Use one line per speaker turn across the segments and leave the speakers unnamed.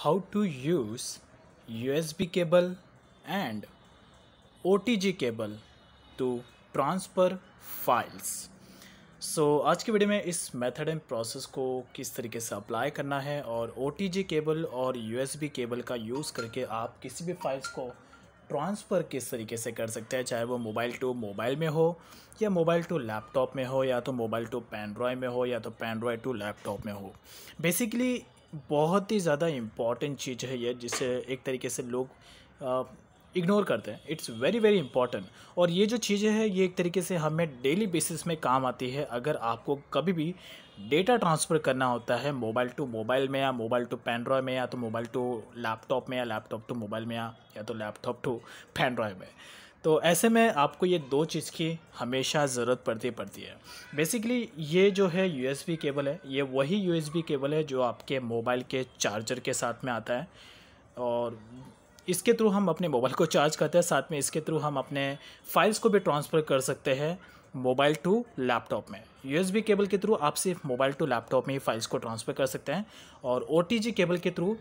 how to use USB cable and OTG cable to transfer files। आज की video में इस मेथड एंड प्रोसेस को किस तरीके से अप्लाई करना है और OTG केबल और USB केबल का यूज़ करके आप किसी भी फाइल्स को ट्रांसफ़र किस तरीके से कर सकते हैं, चाहे वो मोबाइल टू मोबाइल में हो या मोबाइल टू लैपटॉप में हो या तो मोबाइल टू पेन ड्राइव में हो या तो पेन ड्राइव टू लैपटॉप में हो। बेसिकली बहुत ही ज़्यादा इम्पॉर्टेंट चीज़ है ये, जिसे एक तरीके से लोग इग्नोर करते हैं। It's very very important. और ये जो चीज़ें हैं ये एक तरीके से हमें डेली बेसिस में काम आती है। अगर आपको कभी भी डेटा ट्रांसफ़र करना होता है मोबाइल टू मोबाइल में या मोबाइल टू पेन ड्राइव में या तो मोबाइल टू लैपटॉप में या लैपटॉप टू मोबाइल में या तो लैपटॉप टू पेन ड्राइव में, तो ऐसे में आपको ये दो चीज़ की हमेशा ज़रूरत पड़ती है। बेसिकली ये जो है USB केबल है, ये वही USB केबल है जो आपके मोबाइल के चार्जर के साथ में आता है और इसके थ्रू हम अपने मोबाइल को चार्ज करते हैं। साथ में इसके थ्रू हम अपने फाइल्स को भी ट्रांसफ़र कर सकते हैं मोबाइल टू लैपटॉप में। USB केबल के थ्रू आप सिर्फ मोबाइल टू लैपटॉप में ही फाइल्स को ट्रांसफ़र कर सकते हैं और OTG केबल के थ्रू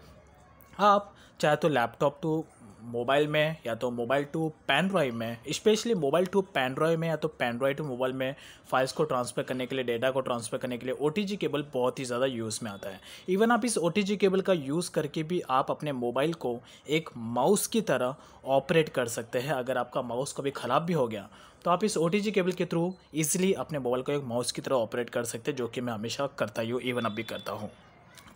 आप चाहे तो लैपटॉप टू मोबाइल में या तो मोबाइल टू पेन ड्राइव में, specially mobile to pen drive में या तो पेन ड्राइव टू मोबाइल में फाइल्स को ट्रांसफ़र करने के लिए, डेटा को ट्रांसफ़र करने के लिए OTG केबल बहुत ही ज़्यादा यूज़ में आता है। इवन आप इस OTG केबल का यूज़ करके भी आप अपने मोबाइल को एक माउस की तरह ऑपरेट कर सकते हैं। अगर आपका माउस कभी ख़राब भी हो गया तो आप इस OTG केबल के थ्रू ईजिली अपने मोबाइल को एक माउस की तरह ऑपरेट कर सकते हैं, जो कि मैं हमेशा करता ही हूँ, इवन अब भी करता हूँ।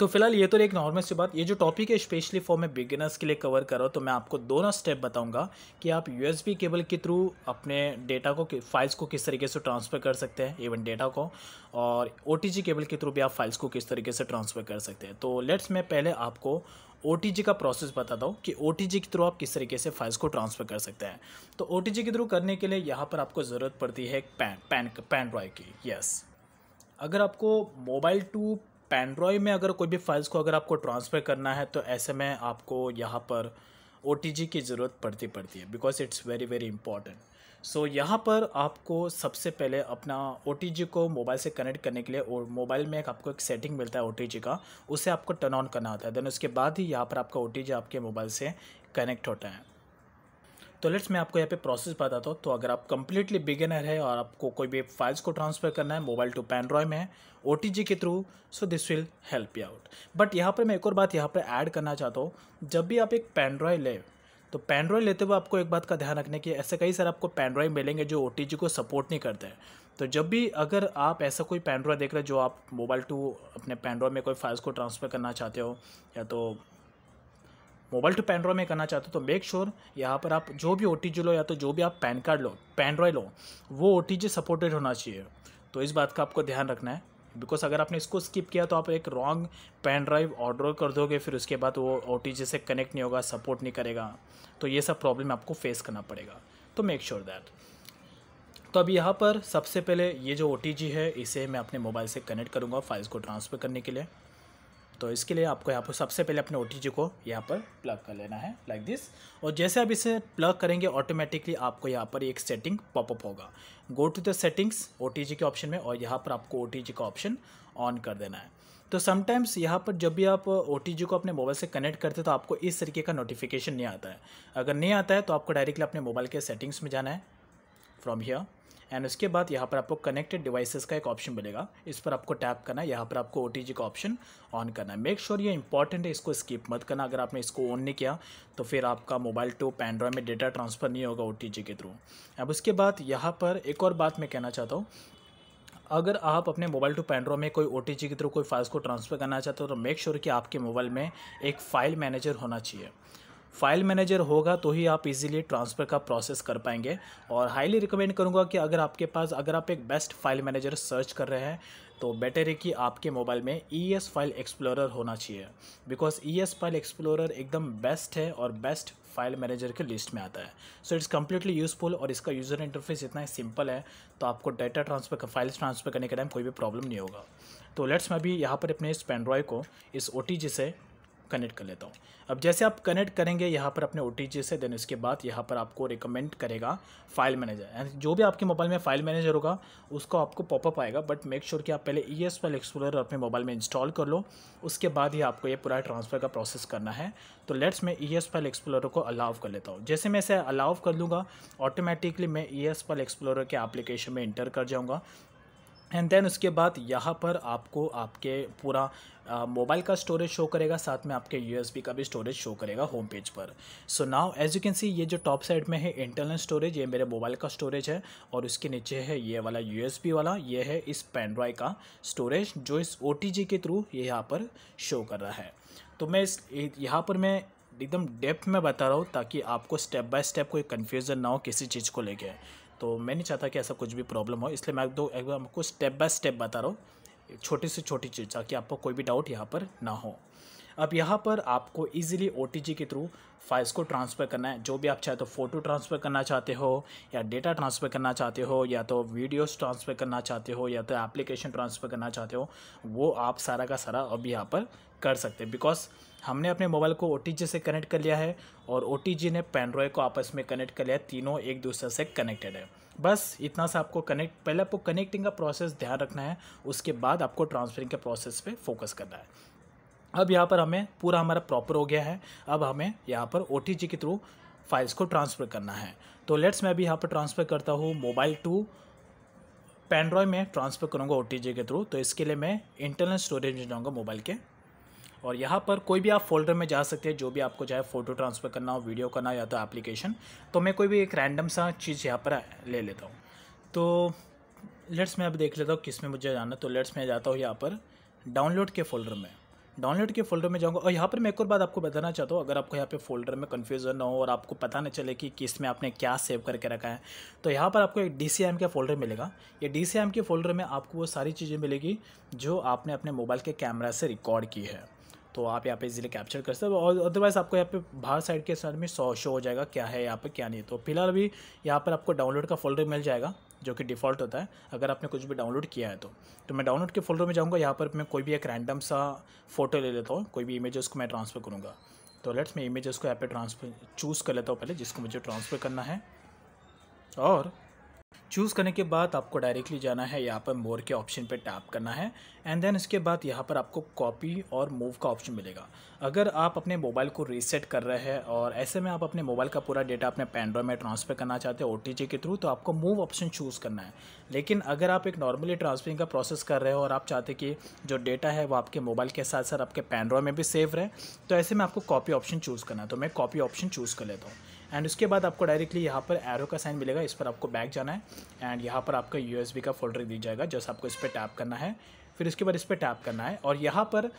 तो फिलहाल ये तो एक नॉर्मल सी बात। ये जो टॉपिक है स्पेशली फॉर मैं बिगिनर्स के लिए कवर कर रहा हूँ, तो मैं आपको दोनों स्टेप बताऊंगा कि आप USB केबल के थ्रू अपने डेटा को, फाइल्स को किस तरीके से ट्रांसफ़र कर सकते हैं, इवन डेटा को, और OTG केबल के थ्रू भी आप फाइल्स को किस तरीके से ट्रांसफ़र कर सकते हैं। तो मैं पहले आपको OTG का प्रोसेस बताता हूँ कि OTG के थ्रू आप किस तरीके से फाइल्स को ट्रांसफ़र कर सकते हैं। तो OTG के थ्रू करने के लिए यहाँ पर आपको ज़रूरत पड़ती है एक पेन ड्राइव की। यस, अगर आपको मोबाइल टू पेन ड्राइव में अगर कोई भी फाइल्स को अगर आपको ट्रांसफ़र करना है तो ऐसे में आपको यहाँ पर OTG की ज़रूरत पड़ती है, because it's very very important. So यहाँ पर आपको सबसे पहले अपना OTG को मोबाइल से कनेक्ट करने के लिए, और मोबाइल में आपको एक सेटिंग मिलता है OTG का, उसे आपको टर्न ऑन करना होता है। देन उसके बाद ही यहाँ पर आपका OTG आपके मोबाइल से कनेक्ट होता है। तो मैं आपको यहाँ पे प्रोसेस बताता हूँ। तो अगर आप कम्प्लीटली बिगिनर है और आपको कोई भी फाइल्स को ट्रांसफ़र करना है मोबाइल टू पेन ड्राइव में OTG के through, so this will help you out. But यहाँ पर मैं एक और बात यहाँ पर ऐड करना चाहता हूँ। जब भी आप एक पेन ड्राइव ले, तो पेन ड्राइव लेते हुए आपको एक बात का ध्यान रखने की, ऐसे कई सारे आपको पेन ड्राइव मिलेंगे जो OTG को सपोर्ट नहीं करते हैं। तो जब भी अगर आप ऐसा कोई पेन ड्राइव देख रहे हो जो आप मोबाइल टू अपने पेन ड्राइव में कोई फाइल्स को ट्रांसफ़र करना चाहते हो या तो मोबाइल टू पेन ड्राइव में करना चाहते हो, तो मेक श्योर यहाँ पर आप जो भी OTG लो या तो जो भी आप पैन कार्ड लो, पेन ड्राइव लो, वो OTG सपोर्टेड होना चाहिए। तो इस बात का आपको ध्यान रखना है, बिकॉज अगर आपने इसको स्किप किया तो आप एक रॉन्ग पेन ड्राइव ऑर्डर कर दोगे, फिर उसके बाद वो OTG से कनेक्ट नहीं होगा, सपोर्ट नहीं करेगा, तो ये सब प्रॉब्लम आपको फेस करना पड़ेगा। तो मेक श्योर दैट। तो अभी यहाँ पर सबसे पहले ये जो OTG है इसे मैं अपने मोबाइल से कनेक्ट करूँगा फाइल्स को ट्रांसफ़र करने के लिए। तो इसके लिए आपको यहाँ पर सबसे पहले अपने OTG को यहाँ पर प्लग कर लेना है लाइक दिस। और जैसे आप इसे प्लग करेंगे ऑटोमेटिकली आपको यहाँ पर एक सेटिंग पॉपअप होगा। Go to the settings OTG के ऑप्शन में, और यहाँ पर आपको OTG का ऑप्शन ऑन कर देना है। तो समटाइम्स यहाँ पर जब भी आप OTG को अपने मोबाइल से कनेक्ट करते हैं तो आपको इस तरीके का नोटिफिकेशन नहीं आता है। अगर नहीं आता है तो आपको डायरेक्टली अपने मोबाइल के सेटिंग्स में जाना है फ्रॉम हियर, एंड उसके बाद यहाँ पर आपको कनेक्टेड डिवाइसेस का एक ऑप्शन मिलेगा, इस पर आपको टैप करना है। यहाँ पर आपको OTG का ऑप्शन ऑन करना है। मेक श्योर ये इंपॉर्टेंट है, इसको स्किप मत करना। अगर आपने इसको ऑन नहीं किया तो फिर आपका मोबाइल टू पेन ड्राइव में डेटा ट्रांसफ़र नहीं होगा OTG के थ्रू। अब उसके बाद यहाँ पर एक और बात मैं कहना चाहता हूँ, अगर आप अपने मोबाइल टू पेन ड्राइव में कोई OTG के थ्रू कोई फाइल्स को ट्रांसफ़र करना चाहते हो तो मेक श्योर कि आपके मोबाइल में एक फ़ाइल मैनेजर होना चाहिए। फाइल मैनेजर होगा तो ही आप इजीली ट्रांसफ़र का प्रोसेस कर पाएंगे। और हाईली रिकमेंड करूंगा कि अगर आप एक बेस्ट फाइल मैनेजर सर्च कर रहे हैं तो बेटर है कि आपके मोबाइल में ES फाइल एक्सप्लोरर होना चाहिए, बिकॉज ES फाइल एक्सप्लोरर एकदम बेस्ट है और बेस्ट फाइल मैनेजर के लिस्ट में आता है। सो इट्स कम्प्लीटली यूज़फुल और इसका यूज़र इंटरफेस इतना सिंपल है, तो आपको डाटा ट्रांसफ़र, फाइल्स ट्रांसफ़र करने के टाइम कोई भी प्रॉब्लम नहीं होगा। तो मैं अभी यहाँ पर अपने इस पेन ड्राइव को इस OTG से कनेक्ट कर लेता हूँ। अब जैसे आप कनेक्ट करेंगे यहाँ पर अपने OTG से, देन उसके बाद यहाँ पर आपको रिकमेंड करेगा फाइल मैनेजर, एंड जो भी आपके मोबाइल में फाइल मैनेजर होगा उसको आपको पॉपअप आएगा, बट मेक श्योर कि आप पहले ES फाइल एक्सप्लोरर अपने मोबाइल में इंस्टॉल कर लो, उसके बाद ही आपको ये पूरा ट्रांसफ़र का प्रोसेस करना है। तो लेट्स मैं ES फाइल एक्सप्लोरर को अलाउ कर लेता हूँ। जैसे मैं इसे अलाउ कर लूँगा ऑटोमेटिकली मैं ES फाइल एक्सप्लोरर के एप्लीकेशन में इंटर कर जाऊँगा, एंड देन उसके बाद यहाँ पर आपको आपके पूरा मोबाइल का स्टोरेज शो करेगा, साथ में आपके USB का भी स्टोरेज शो करेगा होम पेज पर। So now as you can see ये जो टॉप साइड में है इंटरनल स्टोरेज, ये मेरे मोबाइल का स्टोरेज है, और उसके नीचे है ये वाला USB वाला, ये है इस पेन ड्राइव का स्टोरेज जो इस OTG के थ्रू ये यहाँ पर शो कर रहा है। तो मैं इस यहाँ पर मैं एकदम डेप्थ में बता रहा हूँ ताकि आपको स्टेप बाय स्टेप कोई कन्फ्यूज़न ना हो किसी चीज़ को लेके। तो मैं नहीं चाहता कि ऐसा कुछ भी प्रॉब्लम हो, इसलिए मैं एक बार आपको स्टेप बाय स्टेप बता रहा हूँ, छोटी से छोटी चीज़, ताकि आपको कोई भी डाउट यहाँ पर ना हो। अब यहाँ पर आपको इजीली OTG के थ्रू फाइल्स को ट्रांसफ़र करना है, जो भी आप चाहे तो फ़ोटो ट्रांसफ़र करना चाहते हो, या डेटा ट्रांसफ़र करना चाहते हो, या तो वीडियोस ट्रांसफ़र करना चाहते हो, या तो एप्लीकेशन ट्रांसफ़र करना चाहते हो, वो आप सारा का सारा अभी यहाँ पर कर सकते हैं, बिकॉज हमने अपने मोबाइल को OTG से कनेक्ट कर लिया है और OTG ने पेन ड्राइव को आपस में कनेक्ट कर लिया है, तीनों एक दूसरे से कनेक्टेड है। बस इतना सा आपको पहले आपको कनेक्टिंग का प्रोसेस ध्यान रखना है, उसके बाद आपको ट्रांसफरिंग के प्रोसेस पे फोकस करना है। अब यहाँ पर हमें पूरा हमारा प्रॉपर हो गया है, अब हमें यहाँ पर OTG के थ्रू फाइल्स को ट्रांसफ़र करना है। तो लेट्स मैं अभी यहाँ पर ट्रांसफ़र करता हूँ मोबाइल टू पेन ड्राइव में ट्रांसफ़र करूँगा OTG के थ्रू। तो इसके लिए मैं इंटरनल स्टोरेज में जाऊँगा मोबाइल के, और यहाँ पर कोई भी आप फोल्डर में जा सकते हैं, जो भी आपको चाहे फ़ोटो ट्रांसफ़र करना हो, वीडियो करना, या तो एप्लीकेशन। तो मैं कोई भी एक रैंडम सा चीज़ यहाँ पर ले लेता हूँ। तो लेट्स मैं अब देख लेता हूँ किस में मुझे जाना। तो लेट्स मैं जाता हूँ यहाँ पर डाउनलोड के फ़ोल्डर में, डाउनलोड के फ़ोल्डर में जाऊँगा। और यहाँ पर मैं एक और बात आपको बताना चाहता हूँ, अगर आपको यहाँ पे फ़ोल्डर में कन्फ्यूज़न ना हो और आपको पता न चले कि किस में आपने क्या सेव करके रखा है, तो यहाँ पर आपको एक DCIM का फ़ोल्डर मिलेगा। ये DCIM के फ़ोल्डर में आपको वो सारी चीज़ें मिलेगी जो आपने अपने मोबाइल के कैमरा से रिकॉर्ड की है। तो आप यहाँ पे इजीली कैप्चर कर सकते हो, और अदरवाइज़ आपको यहाँ पे बाहर साइड के साइड में शो हो जाएगा क्या है यहाँ पे क्या नहीं। तो फिलहाल अभी यहाँ पर आपको डाउनलोड का फ़ोल्डर मिल जाएगा, जो कि डिफ़ॉल्ट होता है अगर आपने कुछ भी डाउनलोड किया है। तो मैं डाउनलोड के फ़ोल्डर में जाऊँगा, यहाँ पर मैं कोई भी एक रैंडम सा फ़ोटो ले लेता हूँ, कोई भी इमेजेस को मैं ट्रांसफ़र करूँगा। तो लेट्स मैं इमेजेस को यहाँ पे चूज़ कर लेता हूँ पहले, जिसको मुझे ट्रांसफ़र करना है। और चूज़ करने के बाद आपको डायरेक्टली जाना है यहाँ पर मोर के ऑप्शन पे टैप करना है, एंड देन इसके बाद यहाँ पर आपको कॉपी और मूव का ऑप्शन मिलेगा। अगर आप अपने मोबाइल को रीसेट कर रहे हैं और ऐसे में आप अपने मोबाइल का पूरा डेटा अपने पेन ड्राइव में ट्रांसफ़र करना चाहते हैं OTG के थ्रू, तो आपको मूव ऑप्शन चूज़ करना है। लेकिन अगर आप एक नॉर्मली ट्रांसफरिंग का प्रोसेस कर रहे हो और आप चाहते कि जो डेटा है वो आपके मोबाइल के साथ साथ आपके पेन ड्राइव में भी सेव रहे, तो ऐसे में आपको कॉपी ऑप्शन चूज़ करना है। तो मैं कॉपी ऑप्शन चूज़ कर लेता हूँ, एंड उसके बाद आपको डायरेक्टली यहाँ पर एरो का साइन मिलेगा, इस पर आपको बैक जाना है, एंड यहाँ पर आपका USB का फोल्डर दी जाएगा, जस्ट आपको इस पर टैप करना है। फिर उसके बाद इस पर टैप करना है, और यहाँ पर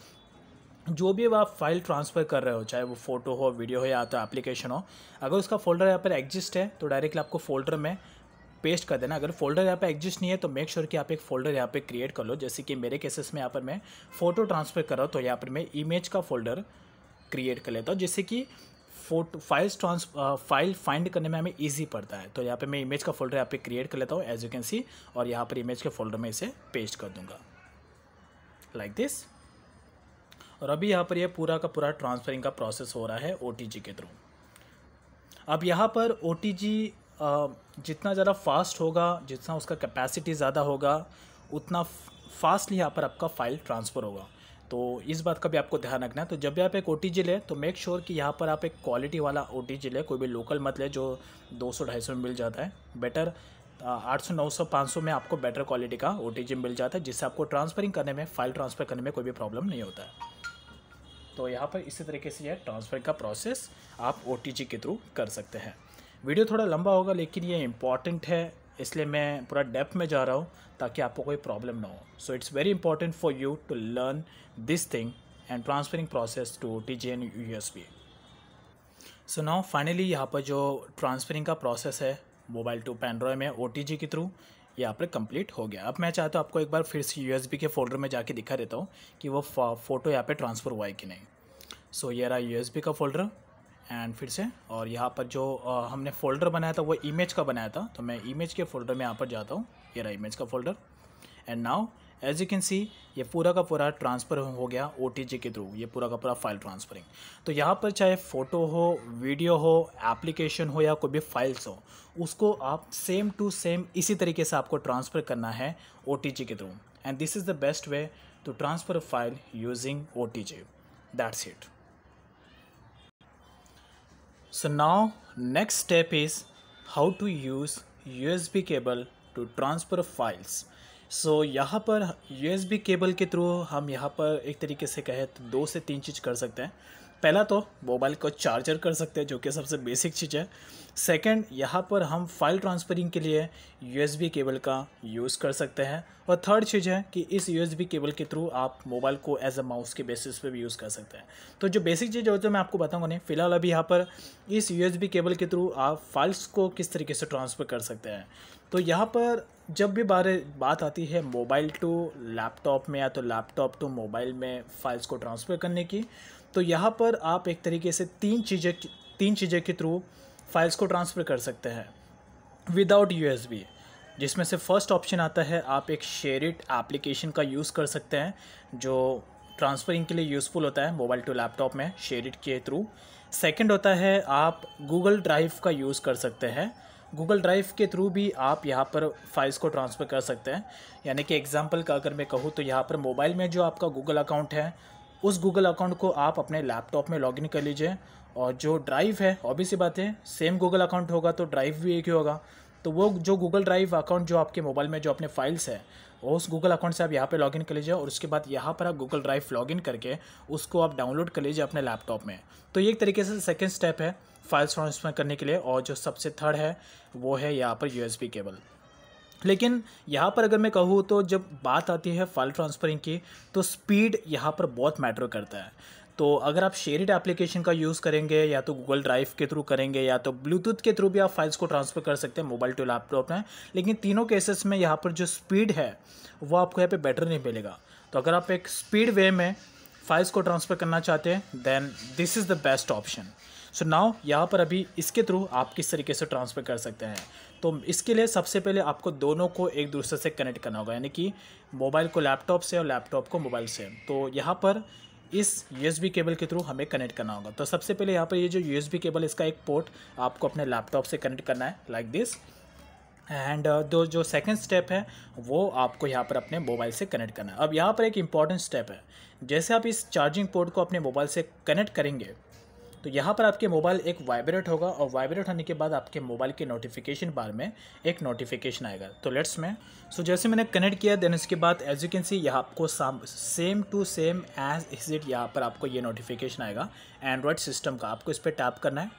जो भी आप फाइल ट्रांसफ़र कर रहे हो, चाहे वो फ़ोटो हो, वीडियो हो, या तो एप्लीकेशन हो, अगर उसका फोल्डर यहाँ पर एग्जिस्ट है तो डायरेक्टली आपको फोल्डर में पेस्ट कर देना। अगर फोल्डर यहाँ पे एग्जिस्ट नहीं है तो मेक श्योर कि आप एक फ़ोल्डर यहाँ पे क्रिएट कर लो। जैसे कि मेरे केसेस में यहाँ पर मैं फ़ोटो ट्रांसफ़र कर रहा हूँ, तो यहाँ पर मैं इमेज का फ़ोल्डर क्रिएट कर लेता हूँ, जिससे कि फाइल फाइंड करने में हमें इजी पड़ता है। तो यहाँ पे मैं इमेज का फोल्डर यहाँ पे क्रिएट कर लेता हूँ एज यू कैन सी, और यहाँ पर इमेज के फोल्डर में इसे पेस्ट कर दूंगा लाइक दिस। और अभी यहाँ पर ये पूरा का पूरा ट्रांसफरिंग का प्रोसेस हो रहा है OTG के थ्रू। अब यहाँ पर OTG जितना ज़्यादा फास्ट होगा, जितना उसका कैपेसिटी ज़्यादा होगा, उतना फास्टली यहाँ पर आपका फ़ाइल ट्रांसफ़र होगा। तो इस बात का भी आपको ध्यान रखना है। तो जब भी आप एक OTG ले तो मेक श्योर कि यहाँ पर आप एक क्वालिटी वाला OTG ले, कोई भी लोकल मत ले जो 200-250 में मिल जाता है। बेटर 800, 900, 500 में आपको बेटर क्वालिटी का OTG मिल जाता है, जिससे आपको ट्रांसफरिंग करने में, फाइल ट्रांसफ़र करने में कोई भी प्रॉब्लम नहीं होता है। तो यहाँ पर इसी तरीके से यह ट्रांसफ़र का प्रोसेस आप OTG के थ्रू कर सकते हैं। वीडियो थोड़ा लंबा होगा लेकिन ये इम्पॉर्टेंट है, इसलिए मैं पूरा डेप्थ में जा रहा हूँ ताकि आपको कोई प्रॉब्लम ना हो। So it's very important for you to learn this thing and transferring process to OTG and USB। So now finally यहाँ पर जो ट्रांसफरिंग का प्रोसेस है मोबाइल टू पेन ड्राइव में OTG के थ्रू यहाँ पर कंप्लीट हो गया। अब मैं चाहता हूँ आपको एक बार फिर से USB के फोल्डर में जाके दिखा देता हूँ कि वो फ़ोटो यहाँ पे ट्रांसफ़र हुआ है कि नहीं। सो ये रहा USB का फोल्डर, एंड फिर से, और यहाँ पर जो हमने फ़ोल्डर बनाया था वो इमेज का बनाया था, तो मैं इमेज के फोल्डर में यहाँ पर जाता हूँ। ये रहा इमेज का folder, and now as you can see ये पूरा का पूरा ट्रांसफ़र हो गया OTG के थ्रू, ये पूरा का पूरा फाइल ट्रांसफरिंग। तो यहाँ पर चाहे फ़ोटो हो, वीडियो हो, एप्लीकेशन हो या कोई भी फाइल्स हो, उसको आप सेम टू सेम इसी तरीके से आपको ट्रांसफ़र करना है OTG के थ्रू। And this is the best way to transfer a file using OTG। That's it. So now next step is how to use USB cable to transfer files. So यहाँ पर USB केबल के through हम यहाँ पर एक तरीके से कहें तो 2 से 3 चीज़ कर सकते हैं। पहला तो मोबाइल को चार्जर कर सकते हैं, जो कि सबसे बेसिक चीज़ है। सेकंड, यहाँ पर हम फाइल ट्रांसफरिंग के लिए USB केबल का यूज़ कर सकते हैं। और थर्ड चीज़ है कि इस USB केबल के थ्रू आप मोबाइल को एज अ माउस के बेसिस पे भी यूज़ कर सकते हैं। तो जो बेसिक चीज़ होती है मैं आपको बताऊंगा नहीं, फ़िलहाल अभी यहाँ पर इस USB केबल के थ्रू आप फाइल्स को किस तरीके से ट्रांसफ़र कर सकते हैं। तो यहाँ पर जब भी बात आती है मोबाइल टू लैपटॉप में या तो लैपटॉप टू मोबाइल में फ़ाइल्स को ट्रांसफ़र करने की, तो यहाँ पर आप एक तरीके से तीन चीज़ें के थ्रू फाइल्स को ट्रांसफ़र कर सकते हैं विदाउट USB। जिसमें से फर्स्ट ऑप्शन आता है, आप एक शेयरिट एप्लीकेशन का यूज़ कर सकते हैं जो ट्रांसफरिंग के लिए यूज़फुल होता है मोबाइल टू लैपटॉप में शेयरिट के थ्रू। सेकंड होता है, आप गूगल ड्राइव का यूज़ कर सकते हैं। गूगल ड्राइव के थ्रू भी आप यहाँ पर फाइल्स को ट्रांसफ़र कर सकते हैं। यानी कि एग्जांपल का अगर मैं कहूँ तो यहाँ पर मोबाइल में जो आपका गूगल अकाउंट है, उस गूगल अकाउंट को आप अपने लैपटॉप में लॉगिन कर लीजिए, और जो ड्राइव है ऑब्वियस सी बात है सेम गूगल अकाउंट होगा तो ड्राइव भी एक ही होगा। तो वो जो गूगल ड्राइव अकाउंट जो आपके मोबाइल में जो अपने फाइल्स है, उस गूगल अकाउंट से आप यहाँ पे लॉगिन कर लीजिए, और उसके बाद यहाँ पर आप गूगल ड्राइव लॉगिन करके उसको आप डाउनलोड कर लीजिए अपने लैपटॉप में। तो ये एक तरीके से सेकंड स्टेप है फाइल्स ट्रांसफर करने के लिए। और जो सबसे थर्ड है वो है यहाँ पर USB केबल। लेकिन यहाँ पर अगर मैं कहूँ तो जब बात आती है फाइल ट्रांसफरिंग की, तो स्पीड यहाँ पर बहुत मैटर करता है। तो अगर आप शेयरिड एप्लीकेशन का यूज़ करेंगे या तो गूगल ड्राइव के थ्रू करेंगे या तो ब्लूटूथ के थ्रू भी आप फाइल्स को ट्रांसफ़र कर सकते हैं मोबाइल टू लैपटॉप में। लेकिन तीनों केसेस में यहाँ पर जो स्पीड है वो आपको यहाँ पे बेटर नहीं मिलेगा। तो अगर आप एक स्पीड वे में फाइल्स को ट्रांसफ़र करना चाहते हैं then this is the best option. So now यहाँ पर अभी इसके थ्रू आप किस तरीके से ट्रांसफ़र कर सकते हैं। तो इसके लिए सबसे पहले आपको दोनों को एक दूसरे से कनेक्ट करना होगा, यानी कि मोबाइल को लैपटॉप से और लैपटॉप को मोबाइल से। तो यहाँ पर इस USB केबल के थ्रू हमें कनेक्ट करना होगा। तो सबसे पहले यहाँ पर ये जो USB केबल, इसका एक पोर्ट आपको अपने लैपटॉप से कनेक्ट करना है लाइक दिस। एंड जो सेकंड स्टेप है वो आपको यहाँ पर अपने मोबाइल से कनेक्ट करना है। अब यहाँ पर एक इम्पॉर्टेंट स्टेप है, जैसे आप इस चार्जिंग पोर्ट को अपने मोबाइल से कनेक्ट करेंगे तो यहाँ पर आपके मोबाइल एक वाइब्रेट होगा, और वाइब्रेट होने के बाद आपके मोबाइल के नोटिफिकेशन बार में एक नोटिफिकेशन आएगा। तो लेट्स में जैसे मैंने कनेक्ट किया देन इसके बाद एज यू कैन सी यहाँ आपको same to same as is it यहाँ पर आपको ये नोटिफिकेशन आएगा एंड्रॉयड सिस्टम का। आपको इस पर टैप करना है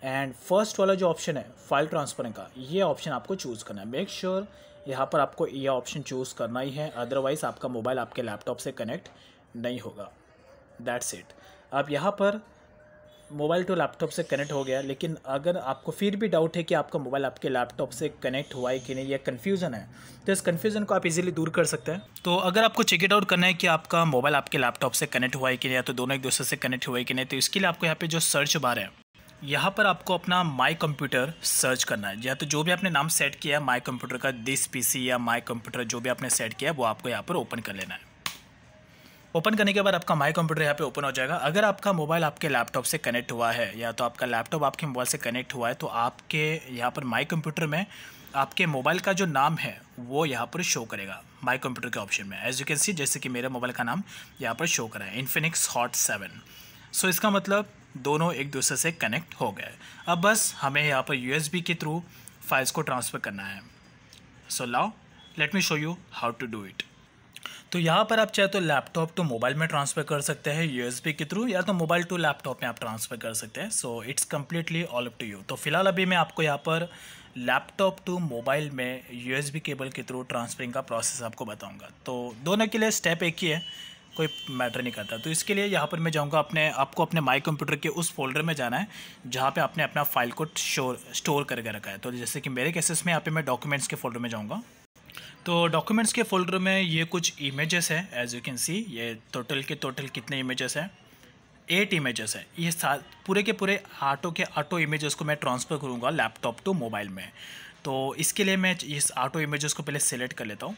एंड फर्स्ट वाला जो ऑप्शन है फाइल ट्रांसफरिंग का, ये ऑप्शन आपको चूज़ करना है। मेक श्योर यहाँ पर आपको ये ऑप्शन चूज़ करना ही है, अदरवाइज़ आपका मोबाइल आपके लैपटॉप से कनेक्ट नहीं होगा। That's it. अब यहाँ पर मोबाइल टू लैपटॉप से कनेक्ट हो गया, लेकिन अगर आपको फिर भी डाउट है कि आपका मोबाइल आपके लैपटॉप से कनेक्ट हुआ है कि नहीं, या कन्फ्यूज़न है, तो इस कन्फ्यूज़न को आप इजीली दूर कर सकते हैं। तो अगर आपको चेक इट आउट करना है कि आपका मोबाइल आपके लैपटॉप से कनेक्ट हुआ है कि नहीं, या तो दोनों एक दूसरे से कनेक्ट हुआ है कि नहीं, तो इसके लिए आपको यहाँ पे जो सर्च बार है, यहाँ पर आपको अपना माई कंप्यूटर सर्च करना है। या तो जो भी आपने नाम सेट किया है माई कंप्यूटर का, दिस PC या माई कंप्यूटर जो भी आपने सेट किया है वो आपको यहाँ पर ओपन कर लेना है। ओपन करने के बाद आपका माई कंप्यूटर यहाँ पे ओपन हो जाएगा। अगर आपका मोबाइल आपके लैपटॉप से कनेक्ट हुआ है या तो आपका लैपटॉप आपके मोबाइल से कनेक्ट हुआ है, तो आपके यहाँ पर माई कंप्यूटर में आपके मोबाइल का जो नाम है वो यहाँ पर शो करेगा माई कंप्यूटर के ऑप्शन में। एज यू कैन सी, जैसे कि मेरे मोबाइल का नाम यहाँ पर शो करा है इन्फिनिक्स हॉट 7। सो इसका मतलब दोनों एक दूसरे से कनेक्ट हो गए। अब बस हमें यहाँ पर USB के थ्रू फाइल्स को ट्रांसफ़र करना है। So now let me show you how to do it. तो यहाँ पर आप चाहे तो लैपटॉप टू मोबाइल में ट्रांसफ़र कर सकते हैं USB के थ्रू, या तो मोबाइल टू लैपटॉप में आप ट्रांसफ़र कर सकते हैं। So it's completely all up to you. तो फिलहाल अभी मैं आपको यहाँ पर लैपटॉप टू मोबाइल में USB केबल के थ्रू ट्रांसफरिंग का प्रोसेस आपको बताऊँगा। तो दोनों के लिए स्टेप एक ही है, कोई मैटर नहीं करता। तो इसके लिए यहाँ पर मैं जाऊँगा आपको अपने माई कंप्यूटर के उस फोल्डर में जाना है जहाँ पे आपने अपना फाइल को स्टोर करके रखा है। तो जैसे कि मेरे केसेस में यहाँ पे मैं डॉक्यूमेंट्स के फोल्डर में जाऊँगा। तो डॉक्यूमेंट्स के फोल्डर में ये कुछ इमेजेस है, एज यू कैन सी ये टोटल कितने इमेजेस हैं, 8 इमेजेस है। ये पूरे के पूरे ऑटो इमेजेस को मैं ट्रांसफ़र करूँगा लैपटॉप टू मोबाइल में। तो इसके लिए मैं इस ऑटो इमेजेस को पहले सेलेक्ट कर लेता हूँ।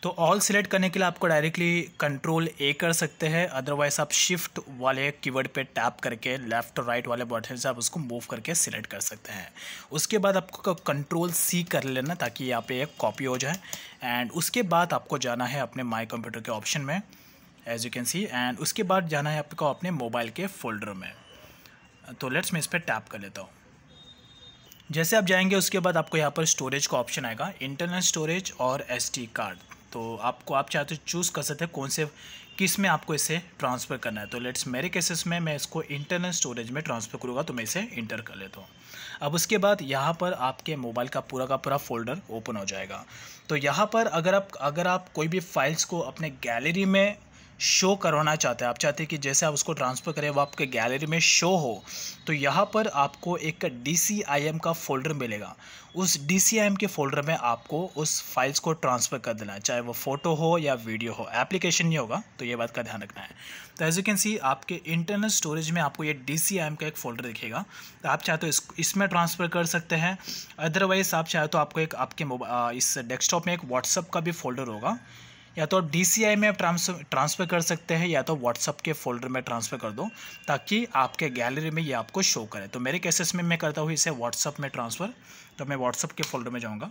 तो ऑल सिलेक्ट करने के लिए आपको डायरेक्टली कंट्रोल ए कर सकते हैं, अदरवाइज आप शिफ्ट वाले कीवर्ड पे टैप करके लेफ्ट और राइट वाले बटन से आप उसको मूव करके सिलेक्ट कर सकते हैं। उसके बाद आपको कंट्रोल सी कर लेना ताकि यहाँ पे एक कॉपी हो जाए। एंड उसके बाद आपको जाना है अपने माई कंप्यूटर के ऑप्शन में, as you can see, and उसके बाद जाना है आपको अपने मोबाइल के फोल्डर में। तो लेट्स मैं इस पर टैप कर लेता हूँ। जैसे आप जाएंगे उसके बाद आपको यहाँ पर स्टोरेज का ऑप्शन आएगा, इंटरनल स्टोरेज और SD कार्ड। तो आप चाहते चूज़ कर सकते हैं कौन से किस में आपको इसे ट्रांसफ़र करना है। तो लेट्स मेरे केसेस में मैं इसको इंटरनल स्टोरेज में ट्रांसफ़र करूँगा, तो मैं इसे इंटर कर लेता हूँ। अब उसके बाद यहाँ पर आपके मोबाइल का पूरा फोल्डर ओपन हो जाएगा। तो यहाँ पर अगर आप कोई भी फाइल्स को अपने गैलरी में शो करवाना चाहते हैं, आप चाहते हैं कि जैसे आप उसको ट्रांसफ़र करें वो आपके गैलरी में शो हो, तो यहाँ पर आपको एक DCIM का फ़ोल्डर मिलेगा। उस DCIM के फ़ोल्डर में आपको उस फाइल्स को ट्रांसफ़र कर देना है, चाहे वो फ़ोटो हो या वीडियो हो। एप्लीकेशन नहीं होगा, तो ये बात का ध्यान रखना है। तो एज यू कैन सी आपके इंटरनल स्टोरेज में आपको ये DCIM का एक फ़ोल्डर दिखेगा। तो आप चाहे तो इसमें ट्रांसफ़र कर सकते हैं, अदरवाइज़ आप चाहे तो आपको एक आपके इस डेस्कटॉप में एक व्हाट्सअप का भी फ़ोल्डर होगा। या तो DCI में आप ट्रांसफ़र कर सकते हैं, या तो व्हाट्सअप के फ़ोल्डर में ट्रांसफ़र कर दो ताकि आपके गैलरी में ये आपको शो करे। तो मेरे केसेस में मैं करता हूँ इसे व्हाट्सअप में ट्रांसफ़र, तो मैं व्हाट्सअप के फ़ोल्डर में जाऊँगा।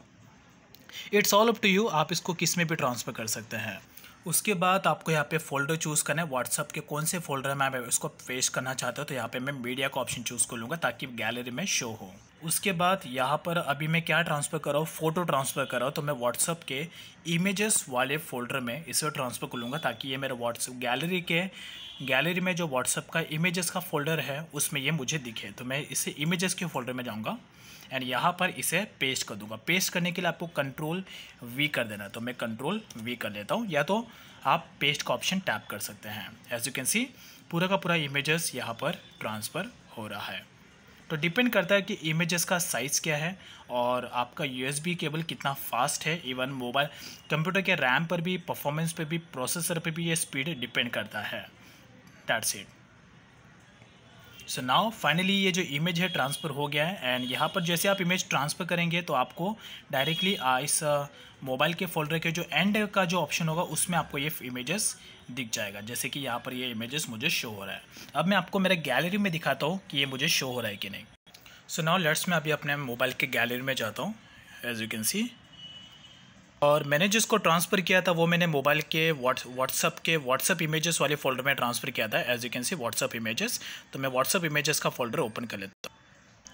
It's all up to you, आप इसको किस में भी ट्रांसफ़र कर सकते हैं। उसके बाद आपको यहाँ पे फ़ोल्डर चूज़ करना है, व्हाट्सअप के कौन से फ़ोल्डर में आप इसको पेस्ट करना चाहते हो। तो यहाँ पे मैं मीडिया का ऑप्शन चूज़ कर लूँगा ताकि गैलरी में शो हो। उसके बाद यहाँ पर अभी मैं क्या ट्रांसफ़र कर रहा हूँ, फ़ोटो ट्रांसफ़र कर रहा हूँ, तो मैं व्हाट्सअप के इमेजेस वाले फ़ोल्डर में इसे ट्रांसफ़र कर लूँगा ताकि ये मेरे व्हाट्सअप गैलरी में जो व्हाट्सअप का इमेजेस का फ़ोल्डर है उसमें ये मुझे दिखे। तो मैं इसे इमेजेस के फ़ोल्डर में जाऊँगा एंड यहाँ पर इसे पेस्ट कर दूंगा। पेस्ट करने के लिए आपको कंट्रोल V कर देना, तो मैं कंट्रोल V कर लेता हूँ, या तो आप पेस्ट का ऑप्शन टैप कर सकते हैं। एज यू कैन सी पूरा का पूरा इमेजेस यहाँ पर ट्रांसफ़र हो रहा है। तो डिपेंड करता है कि इमेजेस का साइज़ क्या है और आपका USB केबल कितना फास्ट है। इवन मोबाइल कंप्यूटर के रैम पर भी, परफॉर्मेंस पर भी, प्रोसेसर पर भी ये स्पीड डिपेंड करता है। That's it. So now finally ये जो इमेज है ट्रांसफ़र हो गया है। एंड यहाँ पर जैसे आप इमेज ट्रांसफ़र करेंगे तो आपको डायरेक्टली इस मोबाइल के फोल्डर के जो एंड का जो ऑप्शन होगा उसमें आपको ये इमेजेस दिख जाएगा। जैसे कि यहाँ पर ये इमेजेस मुझे शो हो रहा है। अब मैं आपको मेरे गैलरी में दिखाता हूँ कि ये मुझे शो हो रहा है कि नहीं। सो नाउ लेट्स मैं अभी अपने मोबाइल के गैलरी में जाता हूँ, एज यू कैन सी। और मैंने जिसको ट्रांसफ़र किया था वो मैंने मोबाइल के व्हाट्सअप इमेजेस वाले फोल्डर में ट्रांसफ़र किया था, as you can see WhatsApp images. तो मैं व्हाट्सअप इमेजेस का फोल्डर ओपन कर लेता हूँ।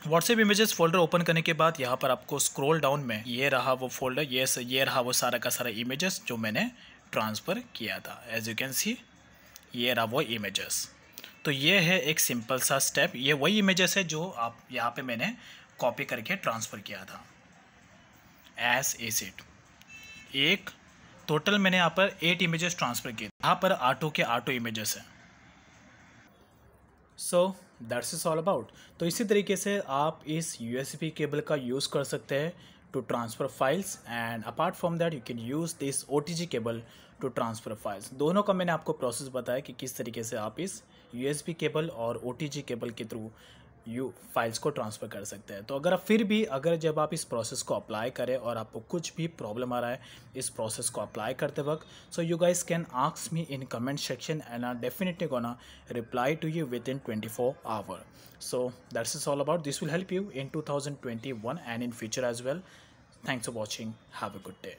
व्हाट्सएप इमेजेस फोल्डर ओपन करने के बाद यहाँ पर आपको स्क्रॉल डाउन में ये रहा वो फोल्डर, ये रहा वो सारा का सारा इमेजेस जो मैंने ट्रांसफ़र किया था। एज यू कैन सी ये रहा वो इमेजेस। तो ये है एक सिंपल सा स्टेप, ये वही इमेजेस है जो आप यहाँ पे मैंने कॉपी करके ट्रांसफ़र किया था। एज इज इट एक टोटल मैंने यहाँ पर 8 इमेजेस ट्रांसफ़र किए। यहाँ पर आटो के आटो इमेजेस हैं। So that's is all about. तो इसी तरीके से आप इस USB केबल का यूज़ कर सकते हैं to transfer files, and apart from that you can use this OTG cable to transfer files. दोनों का मैंने आपको प्रोसेस बताया कि किस तरीके से आप इस USB केबल और OTG केबल के थ्रू फाइल्स को ट्रांसफ़र कर सकते हैं। तो अगर जब आप इस प्रोसेस को अप्लाई करें और आपको कुछ भी प्रॉब्लम आ रहा है इस प्रोसेस को अप्लाई करते वक्त, so you guys can ask me in comment section and I definitely gonna reply to you within 24 hours. So that's is all about. This will help you in 2021 and in future as well. Thanks for watching. Have a good day.